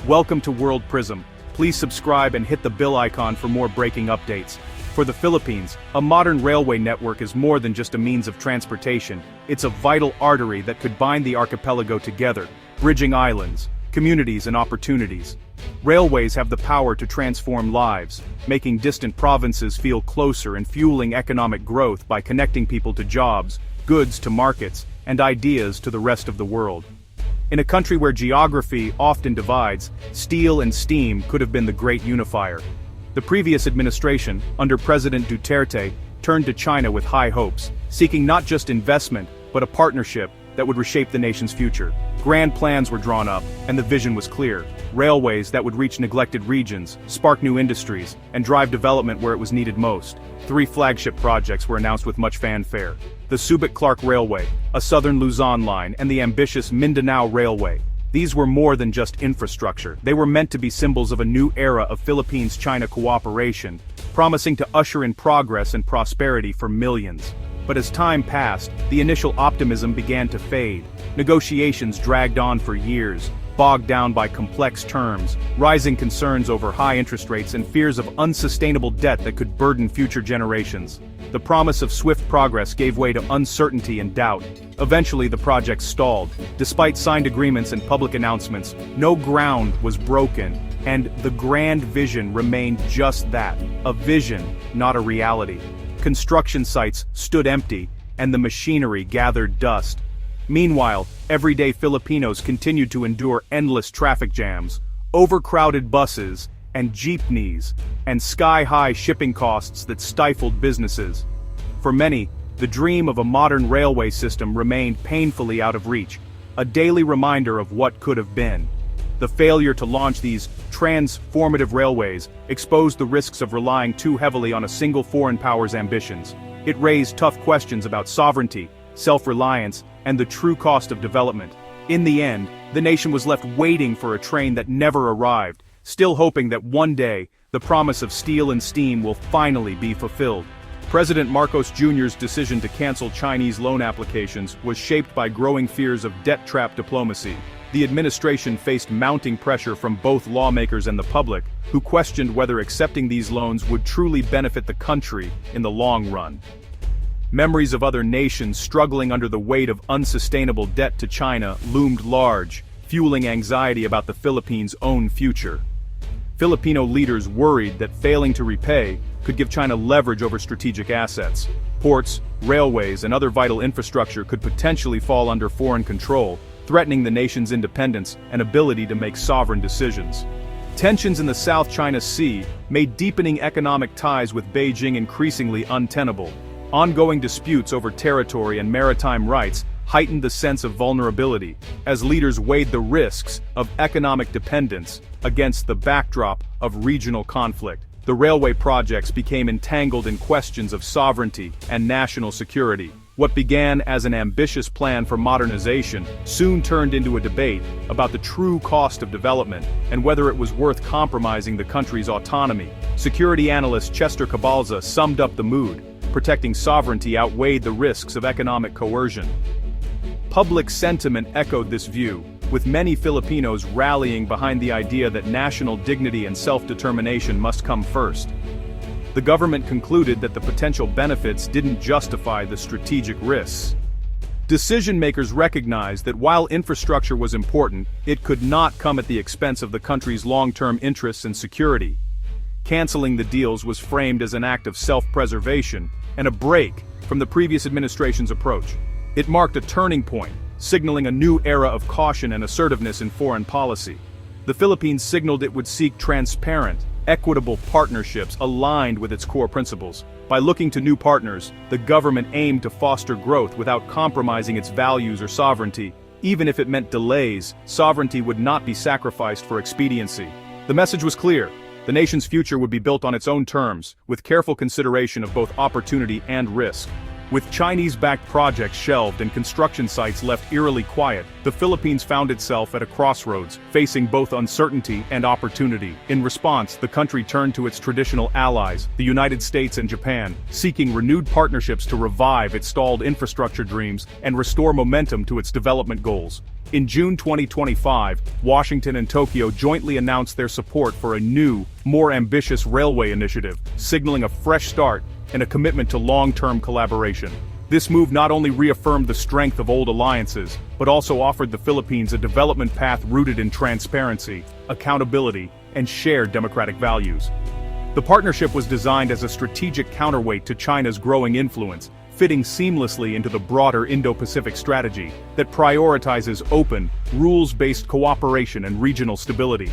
Welcome to World Prism. Please subscribe and hit the bell icon for more breaking updates. For the Philippines, a modern railway network is more than just a means of transportation. It's a vital artery that could bind the archipelago together, bridging islands, communities and opportunities. Railways have the power to transform lives, making distant provinces feel closer and fueling economic growth by connecting people to jobs, goods to markets, and ideas to the rest of the world. In a country where geography often divides, steel and steam could have been the great unifier. The previous administration, under President Duterte, turned to China with high hopes, seeking not just investment, but a partnership that would reshape the nation's future. Grand plans were drawn up, and the vision was clear. Railways that would reach neglected regions, spark new industries, and drive development where it was needed most. 3 flagship projects were announced with much fanfare: the Subic-Clark Railway, a southern Luzon line, and the ambitious Mindanao Railway. These were more than just infrastructure. They were meant to be symbols of a new era of Philippines-China cooperation, promising to usher in progress and prosperity for millions. But as time passed, the initial optimism began to fade. Negotiations dragged on for years, bogged down by complex terms, rising concerns over high interest rates and fears of unsustainable debt that could burden future generations. The promise of swift progress gave way to uncertainty and doubt. Eventually the project stalled. Despite signed agreements and public announcements, no ground was broken, and the grand vision remained just that, a vision, not a reality. Construction sites stood empty, and the machinery gathered dust. Meanwhile, everyday Filipinos continued to endure endless traffic jams, overcrowded buses, and jeepneys, and sky-high shipping costs that stifled businesses. For many, the dream of a modern railway system remained painfully out of reach, a daily reminder of what could have been. The failure to launch these transformative railways exposed the risks of relying too heavily on a single foreign power's ambitions. It raised tough questions about sovereignty, self-reliance, and the true cost of development. In the end, the nation was left waiting for a train that never arrived, still hoping that one day, the promise of steel and steam will finally be fulfilled. President Marcos Jr.'s decision to cancel Chinese loan applications was shaped by growing fears of debt-trap diplomacy. The administration faced mounting pressure from both lawmakers and the public, who questioned whether accepting these loans would truly benefit the country in the long run. Memories of other nations struggling under the weight of unsustainable debt to China loomed large, fueling anxiety about the Philippines' own future. Filipino leaders worried that failing to repay could give China leverage over strategic assets. Ports, railways, and other vital infrastructure could potentially fall under foreign control, threatening the nation's independence and ability to make sovereign decisions. Tensions in the South China Sea made deepening economic ties with Beijing increasingly untenable. Ongoing disputes over territory and maritime rights heightened the sense of vulnerability, as leaders weighed the risks of economic dependence against the backdrop of regional conflict. The railway projects became entangled in questions of sovereignty and national security. What began as an ambitious plan for modernization soon turned into a debate about the true cost of development and whether it was worth compromising the country's autonomy. Security analyst Chester Cabalza summed up the mood: protecting sovereignty outweighed the risks of economic coercion. Public sentiment echoed this view, with many Filipinos rallying behind the idea that national dignity and self-determination must come first. The government concluded that the potential benefits didn't justify the strategic risks. Decision-makers recognized that while infrastructure was important, it could not come at the expense of the country's long-term interests and security. Canceling the deals was framed as an act of self-preservation and a break from the previous administration's approach. It marked a turning point, signaling a new era of caution and assertiveness in foreign policy. The Philippines signaled it would seek transparent, equitable partnerships aligned with its core principles. By looking to new partners, the government aimed to foster growth without compromising its values or sovereignty. Even if it meant delays, sovereignty would not be sacrificed for expediency. The message was clear: the nation's future would be built on its own terms, with careful consideration of both opportunity and risk. With Chinese-backed projects shelved and construction sites left eerily quiet, the Philippines found itself at a crossroads, facing both uncertainty and opportunity. In response, the country turned to its traditional allies, the United States and Japan, seeking renewed partnerships to revive its stalled infrastructure dreams and restore momentum to its development goals. In June 2025, Washington and Tokyo jointly announced their support for a new, more ambitious railway initiative, signaling a fresh start and a commitment to long-term collaboration. This move not only reaffirmed the strength of old alliances, but also offered the Philippines a development path rooted in transparency, accountability, and shared democratic values. The partnership was designed as a strategic counterweight to China's growing influence, fitting seamlessly into the broader Indo-Pacific strategy that prioritizes open, rules-based cooperation and regional stability.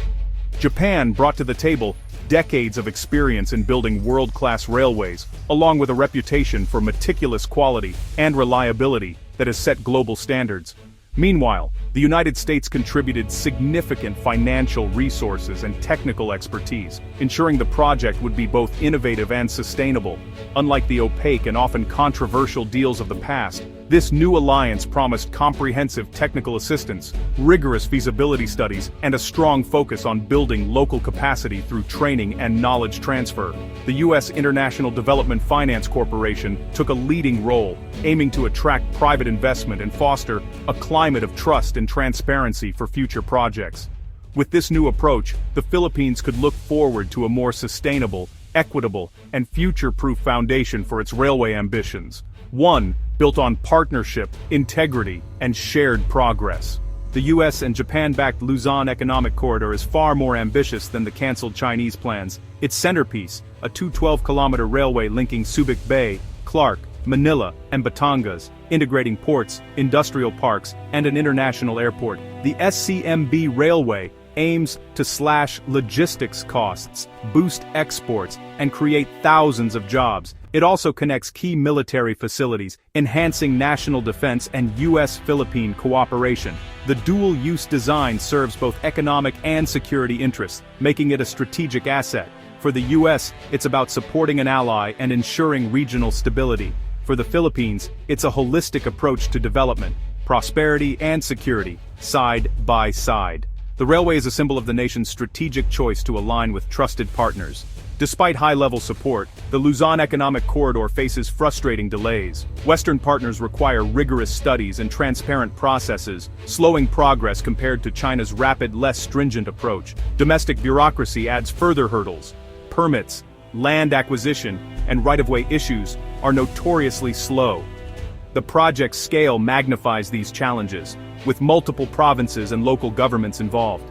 Japan brought to the table decades of experience in building world-class railways, along with a reputation for meticulous quality and reliability that has set global standards. Meanwhile, the United States contributed significant financial resources and technical expertise, ensuring the project would be both innovative and sustainable. Unlike the opaque and often controversial deals of the past, this new alliance promised comprehensive technical assistance, rigorous feasibility studies, and a strong focus on building local capacity through training and knowledge transfer. The U.S. International Development Finance Corporation took a leading role, aiming to attract private investment and foster a climate of trust and transparency for future projects. With this new approach, the Philippines could look forward to a more sustainable, equitable, and future-proof foundation for its railway ambitions. One built on partnership, integrity, and shared progress. The US and Japan-backed Luzon Economic Corridor is far more ambitious than the cancelled Chinese plans. Its centerpiece, a 212-kilometer railway linking Subic Bay, Clark, Manila, and Batangas, integrating ports, industrial parks, and an international airport. The SCMB Railway aims to slash logistics costs, boost exports, and create thousands of jobs. It also connects key military facilities, enhancing national defense and U.S.-Philippine cooperation. The dual-use design serves both economic and security interests, making it a strategic asset. For the U.S., it's about supporting an ally and ensuring regional stability. For the Philippines, it's a holistic approach to development, prosperity and security, side by side. The railway is a symbol of the nation's strategic choice to align with trusted partners. Despite high-level support, the Luzon Economic Corridor faces frustrating delays. Western partners require rigorous studies and transparent processes, slowing progress compared to China's rapid, less stringent approach. Domestic bureaucracy adds further hurdles. Permits, land acquisition, and right-of-way issues are notoriously slow. The project's scale magnifies these challenges, with multiple provinces and local governments involved.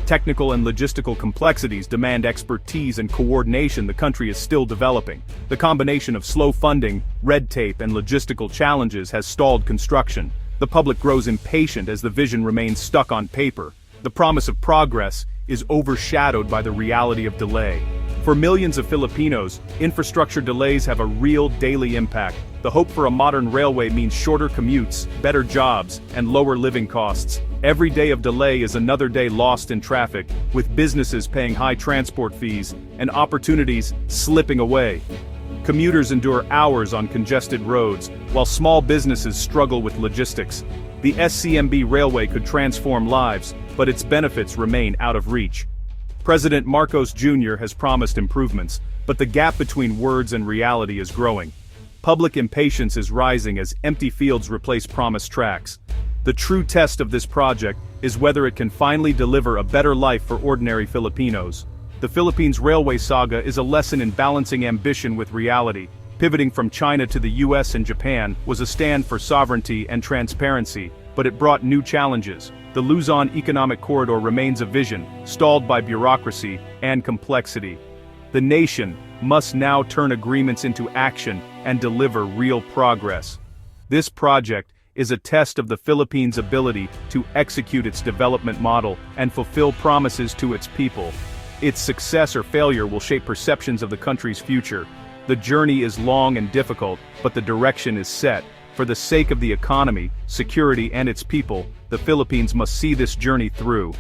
Technical and logistical complexities demand expertise and coordination the country is still developing. The combination of slow funding, red tape, and logistical challenges has stalled construction. The public grows impatient as the vision remains stuck on paper. The promise of progress is overshadowed by the reality of delay. For millions of Filipinos, infrastructure delays have a real daily impact. The hope for a modern railway means shorter commutes, better jobs, and lower living costs. Every day of delay is another day lost in traffic, with businesses paying high transport fees and opportunities slipping away. Commuters endure hours on congested roads, while small businesses struggle with logistics. The SCMB railway could transform lives, but its benefits remain out of reach. President Marcos Jr. has promised improvements, but the gap between words and reality is growing. Public impatience is rising as empty fields replace promised tracks. The true test of this project is whether it can finally deliver a better life for ordinary Filipinos. The Philippines railway saga is a lesson in balancing ambition with reality. Pivoting from China to the US and Japan was a stand for sovereignty and transparency, but it brought new challenges. The Luzon Economic Corridor remains a vision, stalled by bureaucracy and complexity. The nation must now turn agreements into action and deliver real progress. This project is a test of the Philippines' ability to execute its development model and fulfill promises to its people. Its success or failure will shape perceptions of the country's future. The journey is long and difficult, but the direction is set. For the sake of the economy, security, and its people, the Philippines must see this journey through.